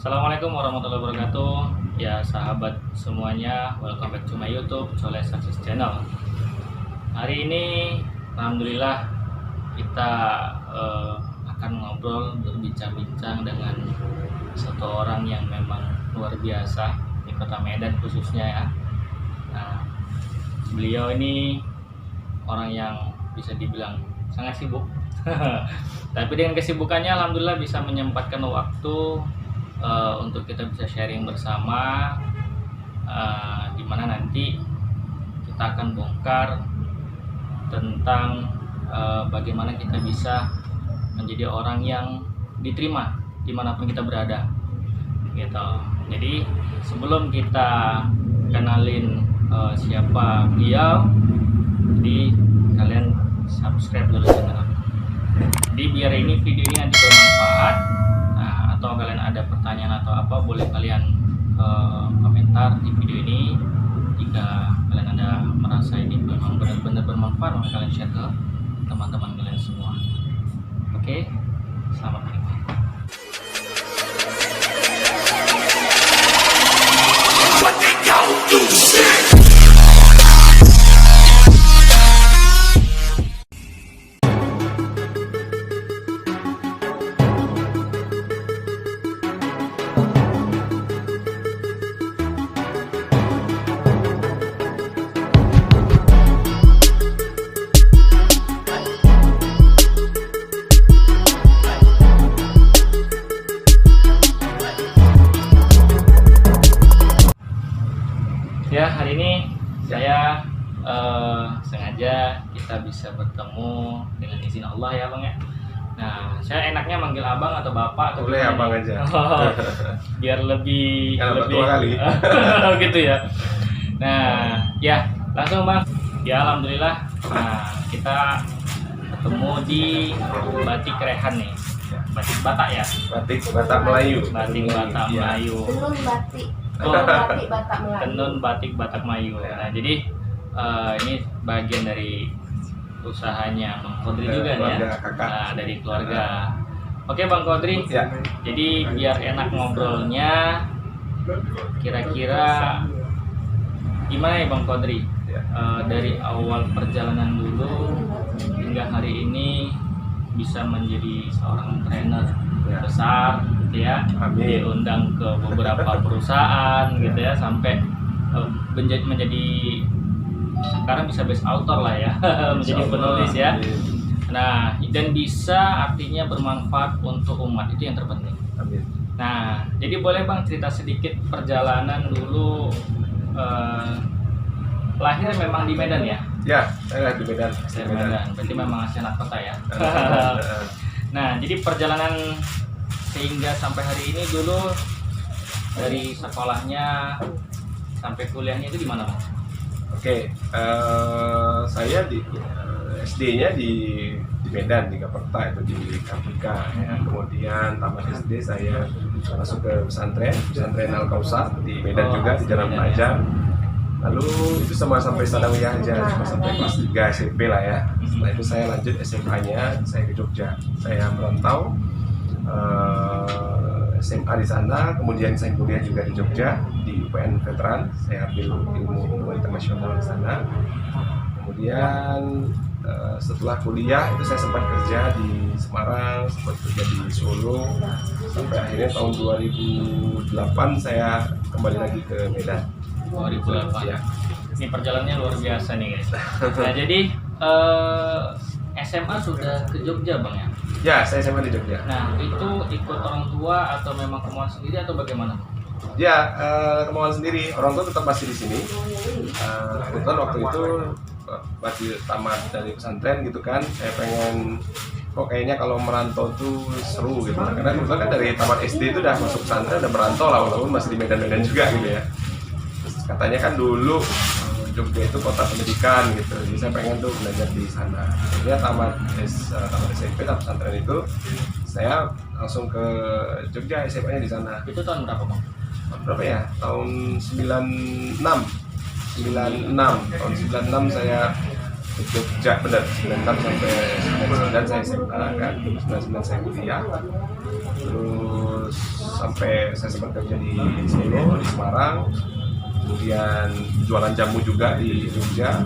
Assalamualaikum warahmatullahi wabarakatuh. Ya sahabat semuanya, welcome back to my YouTube Soleh Success Channel. Hari ini alhamdulillah kita akan ngobrol berbincang-bincang dengan satu orang yang memang luar biasa di Kota Medan khususnya ya. Nah, beliau ini orang yang bisa dibilang sangat sibuk. Tapi dengan kesibukannya alhamdulillah bisa menyempatkan waktu untuk kita bisa sharing bersama, dimana nanti kita akan bongkar tentang bagaimana kita bisa menjadi orang yang diterima dimanapun kita berada gitu. Jadi sebelum kita kenalin siapa beliau, jadi kalian subscribe dulu channel. Jadi biar ini video ini nanti bermanfaat, atau kalian ada pertanyaan atau apa, boleh kalian komentar di video ini. Jika kalian ada merasa ini memang benar-benar bermanfaat, maka kalian share ke teman-teman kalian semua. Oke, selamat menikmati. Ya, hari ini saya sengaja kita bisa bertemu dengan izin Allah ya Bang ya. Nah, saya enaknya manggil abang atau bapak atau boleh gimana abang nih? aja. Biar lebih Karena tua kali. gitu ya. Nah, ya langsung Bang. Ya alhamdulillah. Nah, kita ketemu di Batik Rehan nih. Batik Batak ya. Batik Batak Melayu. Batik Batak Iya. Melayu. Tenun batik. Oh, Batik Batak Melayu. Tenun batik Batak Melayu. Nah, jadi ini bagian dari usahanya Bang Kodri juga nih ya. Keluarga kakak. Nah, dari keluarga. Oke Bang Kodri. Ya. Jadi biar enak ngobrolnya, kira-kira gimana ya Bang Kodri? Ya. Dari awal perjalanan dulu hingga hari ini bisa menjadi seorang trainer Ya. besar gitu ya. Amin. Diundang ke beberapa perusahaan gitu ya, sampai menjadi sekarang bisa best author lah ya. Menjadi penulis ya. Nah, dan bisa artinya bermanfaat untuk umat, itu yang terpenting. Amin. Nah, jadi boleh Bang cerita sedikit perjalanan dulu. Lahir memang di Medan ya? Ya, saya di Medan. Di Medan. Berarti memang asli anak kota ya. Eh, Nah, jadi perjalanan sehingga sampai hari ini dulu dari sekolahnya sampai kuliahnya itu di mana Bang? Oke, saya di SD-nya di Medan, di Gaperta, itu di Kapika. Ya. Kemudian tamat SD saya masuk ke pesantren Al Kausar di Medan juga, di Jalan Medan, Pelajar. Lalu itu sama sampai sanawiyah aja, cuma sampai kelas 3 SMP lah ya. Setelah itu saya lanjut SMA, saya ke Jogja. Saya merantau SMA di sana, kemudian saya kuliah juga di Jogja di UPN Veteran. Saya ambil ilmu internasional di sana. Kemudian setelah kuliah itu saya sempat kerja di Semarang, sempat kerja di Solo, sampai akhirnya tahun 2008 saya kembali lagi ke Medan. 2008. Ya. Ini perjalanannya luar biasa nih guys. Nah, jadi SMA sudah ke Jogja Bang ya? Ya, saya SMA di Jogja. Nah, itu ikut orang tua atau memang kemauan sendiri atau bagaimana? Ya, kemauan sendiri. Orang tua tetap masih di sini. Kebetulan waktu itu masih tamat dari pesantren gitu kan. Saya pengen, kok kayaknya kalau merantau tuh seru gitu. Karena kebetulan kan dari tamat SD itu udah masuk pesantren, udah merantau lah, walaupun masih di Medan-Medan juga gitu ya. Terus katanya kan dulu Jogja itu kota pendidikan gitu, jadi saya pengen tuh belajar di sana. Akhirnya tamat SMP, tamat pesantren itu, saya langsung ke Jogja, SMA-nya di sana. Itu tahun berapa Bang? Berapa ya? Tahun 96. Tahun 96 saya ke Jogja, benar. 96 sampai 99 saya SMA kan, 99 saya kuliah. Terus sampai saya sempat kerja di Solo, di Semarang, kemudian jualan jamu juga di Jogja.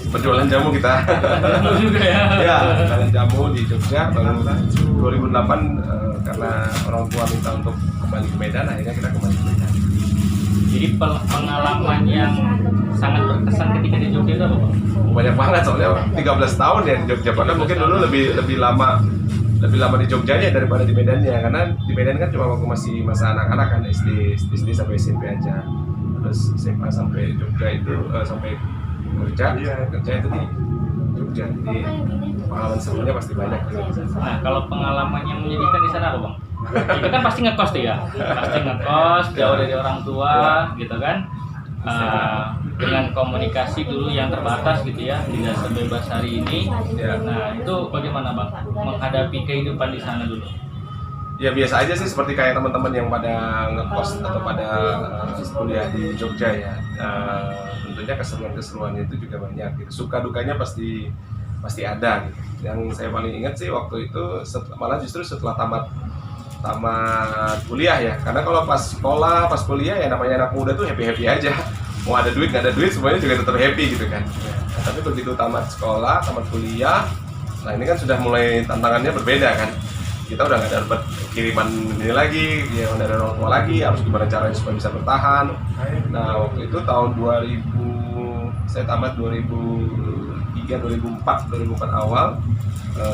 Penjualan jamu kita. Jamu juga ya. Ya, jualan jamu di Jogja baru 2008 karena orang tua minta untuk kembali ke Medan, akhirnya kita kembali ke Medan. Jadi pengalaman yang sangat berkesan ketika di Jogja itu apa, Bang? Banyak banget soalnya 13 tahun ya di Jogja. Bahkan mungkin dulu lebih lama di Jogjanya daripada di Medannya, karena di Medan kan cuma waktu masih masa anak-anak kan, SD sampai SMP aja. Terus SMA sampai Jogja itu sampai kerja itu di Jogja. Jadi pengalaman serunya pasti banyak. Nah, kalau pengalaman yang menyedihkan di sana apa, Bang? Itu kan pasti ngekos tuh ya, pasti ngekos jauh dari orang tua, gitu kan? Dengan komunikasi dulu yang terbatas gitu ya, tidak sebebas hari ini. Nah, itu bagaimana, Bang, menghadapi kehidupan di sana dulu? Ya biasa aja sih, seperti kayak teman-teman yang pada ngekos atau pada kuliah di Jogja ya. Tentunya keseruan-keseruannya itu juga banyak gitu. Suka dukanya pasti ada gitu. Yang saya paling ingat sih waktu itu malah justru setelah tamat kuliah ya. Karena kalau pas sekolah, pas kuliah ya namanya anak muda tuh happy aja. Mau ada duit nggak ada duit semuanya juga tetap happy gitu kan. Nah, tapi begitu tamat sekolah, tamat kuliah, nah ini kan sudah mulai tantangannya berbeda kan. Kita udah nggak dapat kiriman ini lagi, ya dari orang tua lagi, harus gimana caranya supaya bisa bertahan. Nah waktu itu tahun 2000, saya tamat 2003, 2004 awal,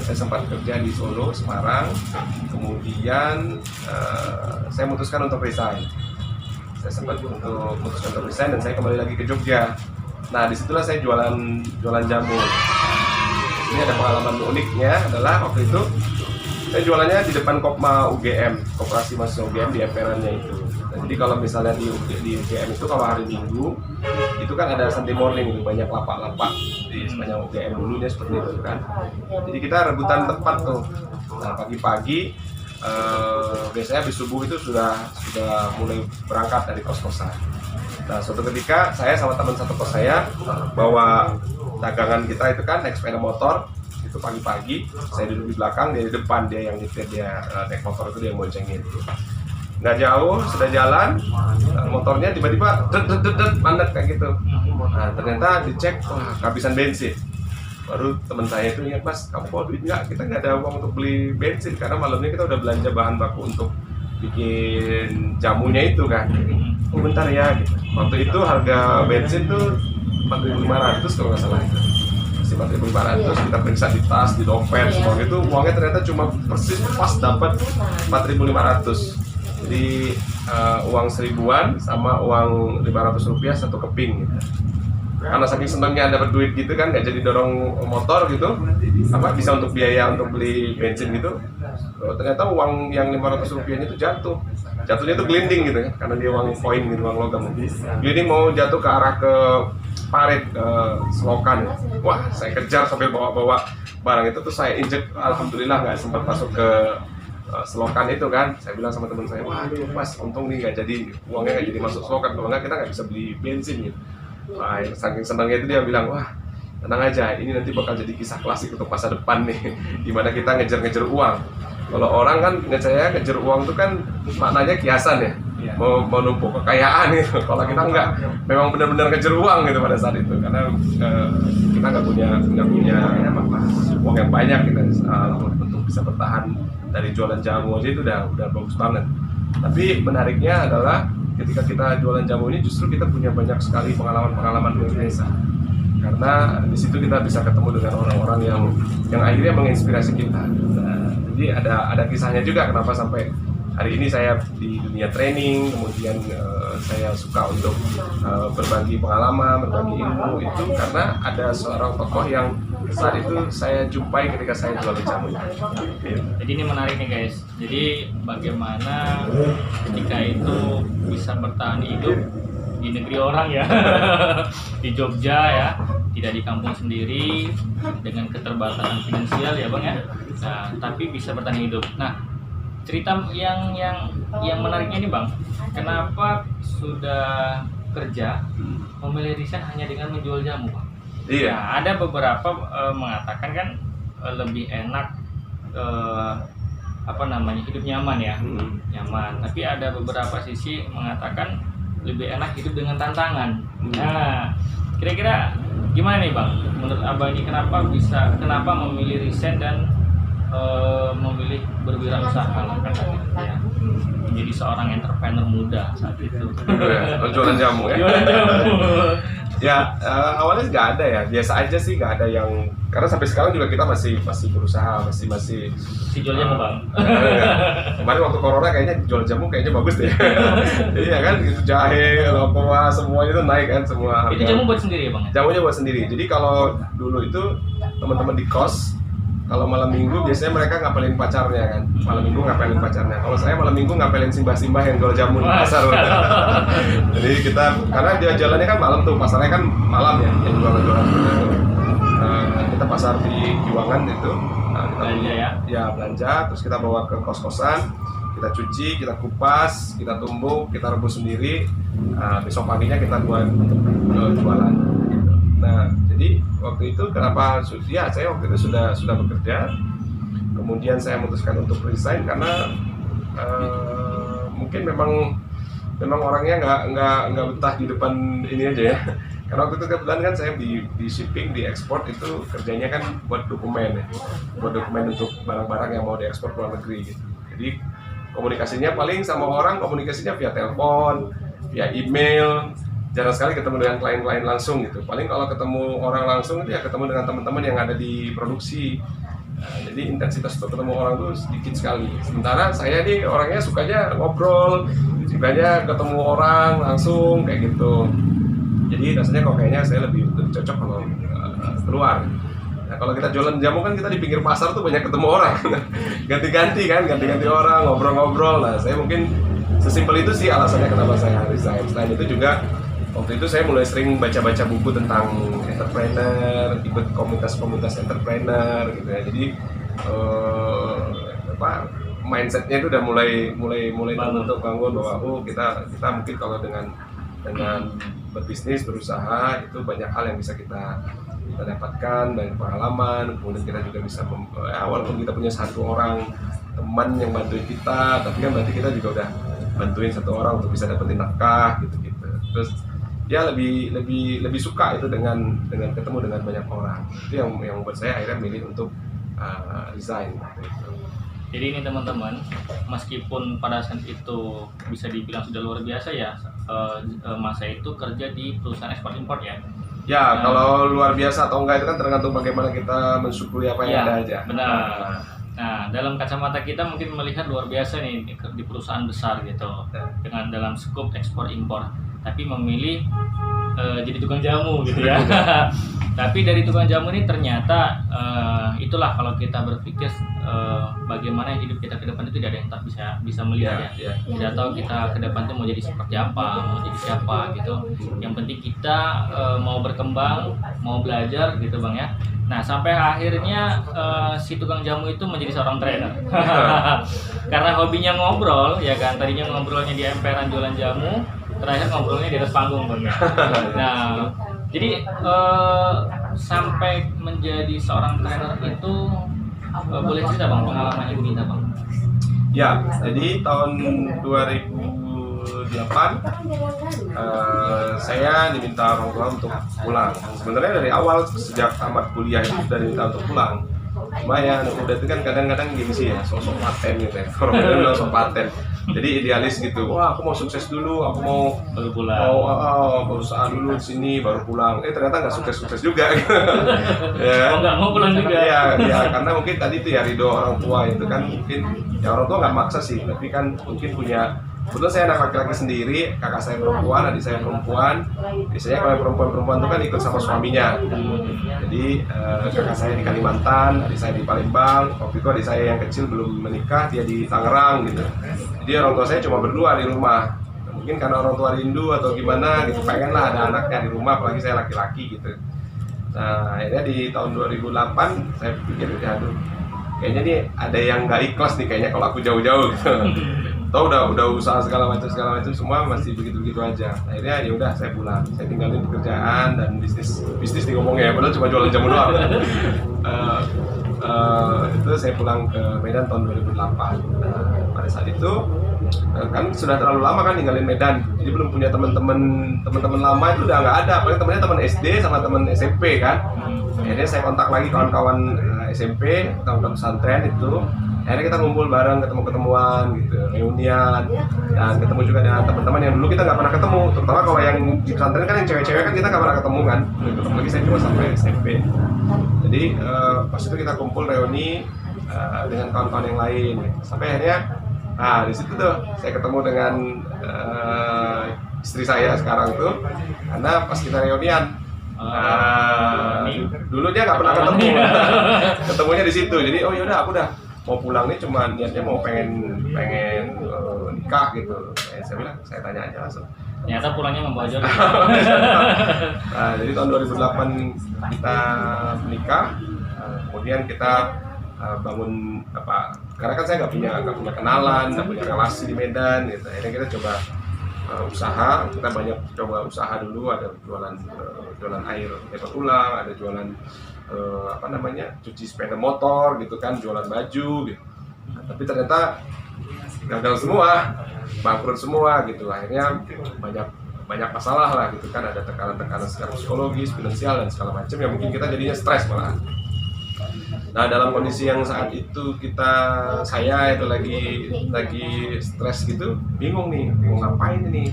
saya sempat kerja di Solo, Semarang, kemudian saya memutuskan untuk resign. Saya sempat memutuskan untuk resign dan saya kembali lagi ke Jogja. Nah disitulah saya jualan jamu. Ini ada pengalaman uniknya adalah waktu itu saya jualannya di depan Kopma UGM, Koperasi Mahasiswa UGM di emperannya itu. Nah, jadi kalau misalnya di UGM itu kalau hari Minggu itu kan ada Sunday morning, banyak lapak-lapak di sepanjang UGM dulunya seperti itu kan. Jadi kita rebutan tempat tuh. Nah pagi-pagi biasanya habis subuh itu sudah mulai berangkat dari kos-kosan. Nah suatu ketika saya sama teman satu kos saya bawa dagangan kita itu kan naik sepeda motor. Itu pagi-pagi, saya duduk di belakang, dia di depan, dia yang nyetir, dia naik motor itu dia yang boncengin. Nggak jauh, sudah jalan, motornya tiba-tiba mandet kayak gitu. Nah ternyata dicek, wah kehabisan bensin. Baru teman saya itu ingat, Mas, kamu bawa duit nggak? Kita nggak ada uang untuk beli bensin karena malamnya kita udah belanja bahan baku untuk bikin jamunya itu kan. Oh bentar ya, gitu. Waktu itu harga bensin tuh 4.500 kalau nggak salah itu. 4.500, kita periksa di tas, di dompet, semua itu uangnya ternyata cuma persis pas dapat 4.500. Jadi uang 1000-an sama uang 500 rupiah satu keping gitu. Karena saking senangnya dapat duit gitu kan, nggak jadi dorong motor gitu, bisa untuk biaya untuk beli bensin gitu. Ternyata uang yang 500 rupiahnya itu jatuhnya itu glinding gitu kan, karena dia uang koin gitu, uang logam. Glinding mau jatuh ke arah ke parit, selokan. Wah, saya kejar sambil bawa barang itu, terus saya injek, alhamdulillah nggak sempat masuk ke selokan itu kan. Saya bilang sama teman saya, wah Mas, untung nih nggak jadi, uangnya nggak jadi masuk selokan, kalau nggak kita nggak bisa beli bensin gitu. Wah, saking senangnya itu dia bilang, wah tenang aja, ini nanti bakal jadi kisah klasik untuk masa depan nih, dimana kita ngejar-ngejar uang. Kalau orang kan ngejar uang itu kan maknanya kiasan ya, mau numpuk kekayaan gitu. Kalau kita nggak, memang benar-benar ngejar uang gitu pada saat itu, karena kita nggak punya uang yang banyak kita untuk bisa bertahan dari jualan jamu aja itu udah bagus banget. Tapi menariknya adalah ketika kita jualan jamu ini justru kita punya banyak sekali pengalaman luar biasa. Karena di situ kita bisa ketemu dengan orang-orang yang akhirnya menginspirasi kita. Nah, jadi ada kisahnya juga kenapa sampai hari ini saya di dunia training, kemudian saya suka untuk berbagi pengalaman, berbagi ilmu itu karena ada seorang tokoh yang saat itu saya jumpai ketika saya jual jamu. Jadi ini menarik nih guys. Jadi bagaimana ketika itu bisa bertahan hidup di negeri orang ya, di Jogja ya, tidak di kampung sendiri dengan keterbatasan finansial ya bang ya. Nah, tapi bisa bertahan hidup. Nah, cerita yang menariknya nih bang, kenapa sudah kerja memilih resign hanya dengan menjual jamu bang? Iya. Nah, ada beberapa mengatakan kan lebih enak apa namanya, hidup nyaman ya, Hmm. nyaman. Tapi ada beberapa sisi mengatakan lebih enak hidup dengan tantangan. Nah, kira-kira gimana nih Bang? Menurut Abang ini kenapa memilih resign dan memilih berwirausaha lah ya, menjadi seorang entrepreneur muda saat itu. Jualan jamu ya. Jualan jamu. Ya, awalnya nggak ada ya, biasa aja sih, nggak ada yang, karena sampai sekarang juga kita masih berusaha, masih Si jual jamu Bang. Kemarin waktu corona kayaknya jual jamu kayaknya bagus deh. Iya kan, gitu, jahe, lokowa, semuanya itu naik kan, semua Itu harga. jamu buat sendiri ya Bang? Jamunya buat sendiri. Jadi kalau dulu itu teman-teman di kos, kalau malam minggu biasanya mereka ngapelin pacarnya kan, malam minggu ngapelin pacarnya. Kalau saya malam minggu ngapelin simbah-simbah yang jual jamu di pasar. Jadi kita, karena dia jalannya kan malam tuh, pasarnya kan malam ya, yang jualan-jualan. Kita pasar di Juwangan itu. Kita Belanja ya? Ya belanja, terus kita bawa ke kos-kosan, kita cuci, kita kupas, kita tumbuk, kita rebus sendiri. Besok paginya kita buat untuk jualan. Gitu. Nah, jadi waktu itu kenapa? Ya saya waktu itu sudah bekerja. Kemudian saya memutuskan untuk resign karena mungkin memang orangnya nggak betah di depan ini aja ya. Karena waktu itu kebetulan kan saya di shipping, di ekspor itu kerjanya kan buat dokumen ya, buat dokumen untuk barang-barang yang mau diekspor ke luar negeri gitu. Jadi komunikasinya paling sama orang, komunikasinya via telepon, via email, jarang sekali ketemu dengan klien-klien langsung gitu. Paling kalau ketemu orang langsung itu ya ketemu dengan teman-teman yang ada di produksi. Jadi intensitas untuk ketemu orang tuh sedikit sekali. Sementara saya nih orangnya sukanya ngobrol, sukanya ketemu orang langsung kayak gitu. Jadi rasanya kok kayaknya saya lebih cocok kalau keluar. Nah, kalau kita jualan jamu kan kita di pinggir pasar tuh banyak ketemu orang, ganti-ganti orang, ngobrol-ngobrol. Nah, saya mungkin sesimpel itu sih alasannya kenapa saya resign. Selain itu juga waktu itu saya mulai sering baca-baca buku tentang entrepreneur, ikut komunitas-komunitas entrepreneur gitu ya. Jadi mindsetnya itu udah mulai terbentuk, bangun bahwa kita mungkin kalau dengan berbisnis, berusaha itu banyak hal yang bisa kita dapatkan, banyak pengalaman. Kemudian kita juga bisa walaupun kita punya satu orang teman yang bantuin kita, tapi kan berarti kita juga udah bantuin satu orang untuk bisa dapetin nafkah gitu. Terus ya lebih suka itu dengan ketemu dengan banyak orang. Itu yang buat saya akhirnya milih untuk resign gitu. Jadi ini teman-teman, meskipun pada saat itu bisa dibilang sudah luar biasa ya, masa itu kerja di perusahaan ekspor impor ya. Ya, kalau luar biasa atau enggak itu kan tergantung bagaimana kita mensyukuri apa yang ada aja. Benar. Nah, dalam kacamata kita mungkin melihat luar biasa nih di perusahaan besar gitu, dengan dalam skup ekspor impor, tapi memilih jadi tukang jamu gitu ya. Tapi dari tukang jamu ini ternyata itulah kalau kita berpikir bagaimana hidup kita ke depan itu tidak ada yang tak bisa melihat ya. Tidak tahu kita ke depan itu mau jadi seperti apa, mau jadi siapa gitu. Yang penting kita mau berkembang, mau belajar gitu Bang ya. Nah sampai akhirnya si tukang jamu itu menjadi seorang trainer. Karena hobinya ngobrol ya kan, tadinya ngobrolnya di emperan jualan jamu, terakhir ngobrolnya di atas panggung Bang ya. Nah jadi sampai menjadi seorang trainer itu boleh cerita Bang pengalamannya kita Bang? Ya, jadi tahun 2008 saya diminta orang tua untuk pulang. Sebenarnya dari awal sejak tamat kuliah itu sudah diminta untuk pulang. Cuma ya anak muda itu kan kadang-kadang gengsi ya, sosok paten gitu ya. Orang muda bilang sosok paten. Jadi idealis gitu. Wah, aku mau sukses dulu, aku mau baru pulang. Berusaha dulu di sini baru pulang. Ternyata nggak sukses juga. Ya. Nggak mau pulang juga. Ya, karena mungkin tadi itu ya ridho orang tua itu kan mungkin ya orang tua nggak maksa sih, tapi kan mungkin punya. Kebetulan saya anak laki-laki sendiri, kakak saya perempuan, adik saya perempuan. Biasanya kalau perempuan itu kan ikut sama suaminya. Jadi kakak saya di Kalimantan, adik saya di Palembang. Waktu itu adik saya yang kecil belum menikah, dia di Tangerang gitu. Jadi orang tua saya cuma berdua di rumah. Mungkin karena orang tua rindu atau gimana gitu, pengen lah ada anaknya di rumah, apalagi saya laki-laki gitu. Nah akhirnya di tahun 2008 saya pikir ya aduh, kayaknya nih ada yang nggak ikhlas nih kayaknya kalau aku jauh-jauh gitu. Tahu udah usaha segala macam semua masih begitu aja. Akhirnya ya udah saya pulang, saya tinggalin pekerjaan dan bisnis nih ngomongnya ya, padahal cuma jualan jamu doang. itu saya pulang ke Medan tahun 2008. Pada saat itu kan sudah terlalu lama kan ninggalin Medan, jadi belum punya teman-teman lama itu udah nggak ada, paling temennya teman SD sama teman SMP kan. Akhirnya saya kontak lagi kawan-kawan SMP, kawan-kawan pesantren itu. Akhirnya kita ngumpul bareng, ketemu-ketemuan gitu, reunian, dan ketemu juga dengan teman-teman yang dulu kita nggak pernah ketemu, terutama kalau yang di pesantren kan yang cewek-cewek kan kita nggak pernah ketemu kan, ketemu lagi saya cuma sampai SMP. Jadi pas itu kita kumpul reuni dengan kawan-kawan yang lain, sampai akhirnya, nah di situ tuh saya ketemu dengan istri saya sekarang tuh, karena pas kita reunian. Dulu dia nggak pernah ketemu, ketemunya di situ. Jadi oh yaudah aku udah mau pulang nih, cuma niatnya mau pengen nikah gitu. Saya bilang saya tanya aja langsung. Ternyata pulangnya membawa jodoh. Nah, jadi tahun 2008 kita menikah, kemudian kita bangun apa? Karena kan saya nggak punya kenalan, nggak punya relasi di Medan gitu. Akhirnya kita coba usaha, kita banyak coba usaha dulu, ada jualan air dapat ulang, ada jualan cuci sepeda motor gitu kan, jualan baju gitu. Nah, tapi ternyata gagal semua, bangkrut semua gitu. Akhirnya banyak masalah lah gitu kan, ada tekanan-tekanan secara psikologis, finansial dan segala macam yang mungkin kita jadinya stres malah. Nah, dalam kondisi yang saat itu saya itu lagi stres gitu, bingung nih, mau ngapain ini?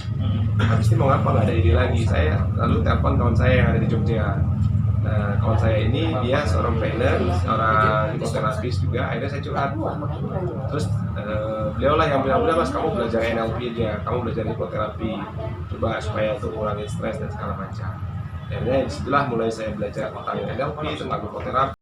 Habis ini mau ngapa, nggak ada ide lagi. Saya lalu telepon kawan saya yang ada di Jogja. Nah, kawan saya ini dia seorang trainer, seorang hipnoterapis juga. Akhirnya saya curhat. Terus beliau lah yang bilang, "Mas, kamu belajar NLP aja, kamu belajar hipnoterapi, coba supaya untuk mengurangi stres dan segala macam." Akhirnya disitulah mulai saya belajar tentang NLP, tentang hipnoterapi.